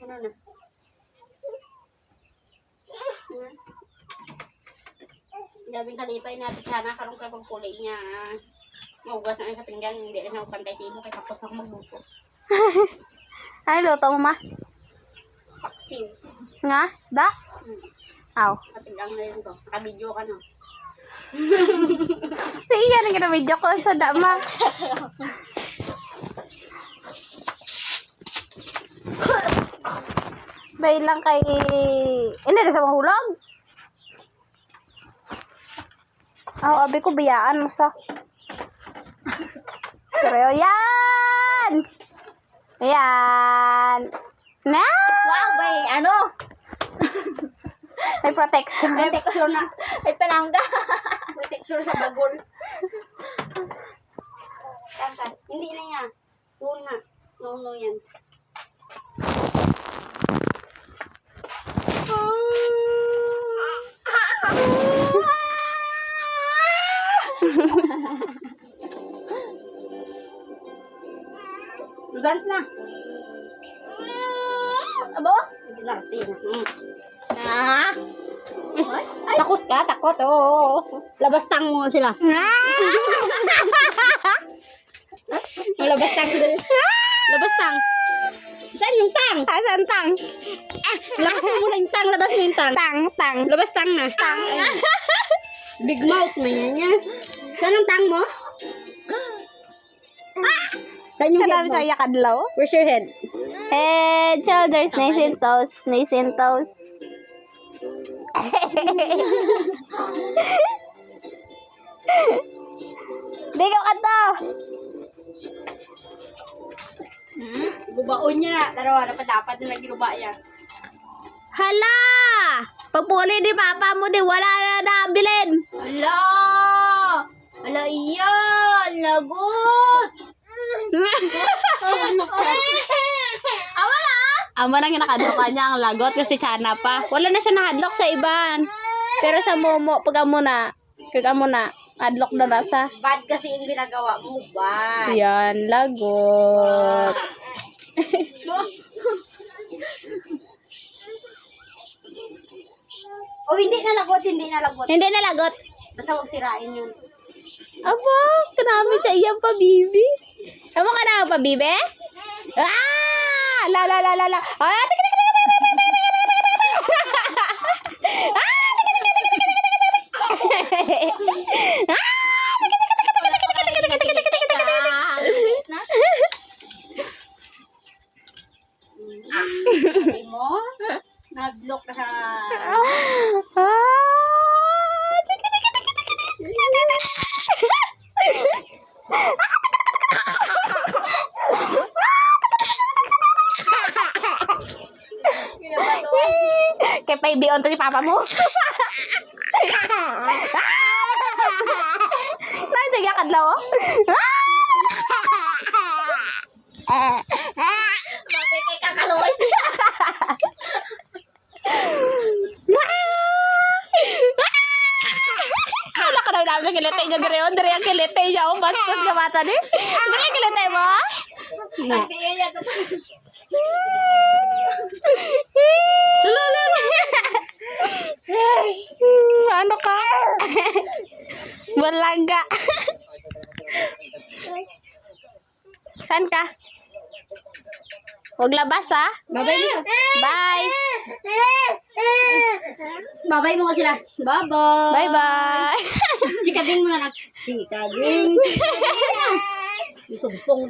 Ano na? Gabing kalipay natin sana karong kay pagpuli niya. Maugas na sa pinggan, hindi rin ako pantay sa imo kay tapos na ako magbuto. Ay, luto mo, ma? Paksiw. Nga? Isda? Aw. Matigang na yun ko. Nakabidyo ka no. Sige, yan ang video ko sa dama. Bay lang kay... Hindi na sa mahulog. Abi ko biyaan mo sa... Pero yan! Ayan! Na! Wow, bay, ano? May protection. Protection na. May palangga. Protection sa bagol. Tangkad. Hindi na yan. Tuon na. No, yan. Dance na. Abo? Larte na. Takot ka, takot. Oh. Labas tang mo sila. Labas tang. Labas tang. Saan yung tang? Asan tang? Labas mo muna yung tang. Labas mo yung tang. Tang. Labas tang na. Tang. Big mouth man yan. Saan ang tang mo? Saan yung head Kadami mo? sa yakadlaw. Where's your head? Head, shoulders, knees and toes. Knees and toes. Di ko kato. Gubaon niya na. Tarawa, dapat na ginuba yan. Hala! Pagpuli di papa mo di wala na nabilin. Ala! Ala iyan! Lagot! Awala! Amo nang nakadlok niya ang lagot kasi tsana pa. Wala na siya nahadlok sa iban. Pero sa momo, pag amo na, adlok na nasa. Bad kasi yung ginagawa mo. Bad. Yan, lagot. O hindi na lagot, hindi na lagot. Hindi na lagot. Basta huwag sirain yun. Aba, kanami sa iyang pabibi. Amo ka na pabibi? Ah! La. Ah, Sabi mo, nag-block ka sa... Kaya pa ibion to si papa mo. Sige kadlaw. Bakit kay kakalois? Wala ka daw namin kilitay niya direon. Dire ang kilitay niya. O, bastos ka bata ni. Dire ang kilitay mo. Hindi yan. Ano ka? Balaga. Saan ka? Huwag labas ha. Babay mo. Bye. Babay mo sila. Bye-bye. Bye-bye. Chikading mo na. Chikading. Isumpong.